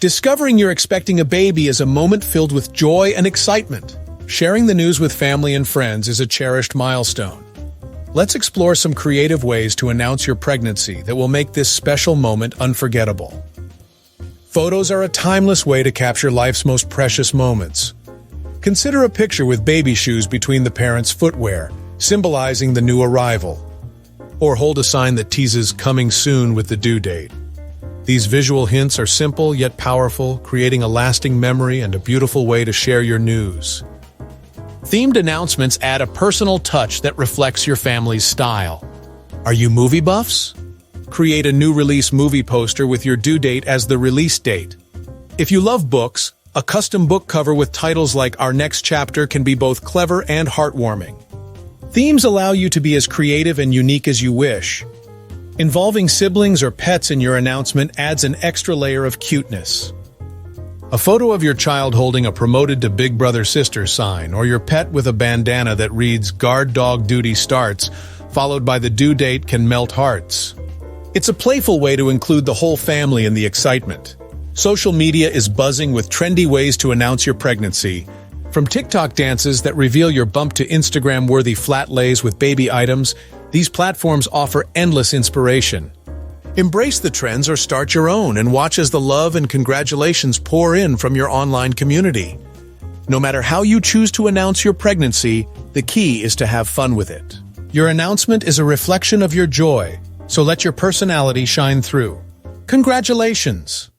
Discovering you're expecting a baby is a moment filled with joy and excitement. Sharing the news with family and friends is a cherished milestone. Let's explore some creative ways to announce your pregnancy that will make this special moment unforgettable. Photos are a timeless way to capture life's most precious moments. Consider a picture with baby shoes between the parents' footwear, symbolizing the new arrival. Or hold a sign that teases "coming soon" with the due date. These visual hints are simple yet powerful, creating a lasting memory and a beautiful way to share your news. Themed announcements add a personal touch that reflects your family's style. Are you movie buffs? Create a new release movie poster with your due date as the release date. If you love books, a custom book cover with titles like "Our Next Chapter" can be both clever and heartwarming. Themes allow you to be as creative and unique as you wish. Involving siblings or pets in your announcement adds an extra layer of cuteness. A photo of your child holding a "Promoted to Big Brother Sister" sign, or your pet with a bandana that reads "Guard Dog Duty Starts," followed by the due date, can melt hearts. It's a playful way to include the whole family in the excitement. Social media is buzzing with trendy ways to announce your pregnancy. From TikTok dances that reveal your bump to Instagram-worthy flat lays with baby items, these platforms offer endless inspiration. Embrace the trends or start your own and watch as the love and congratulations pour in from your online community. No matter how you choose to announce your pregnancy, the key is to have fun with it. Your announcement is a reflection of your joy, so let your personality shine through. Congratulations!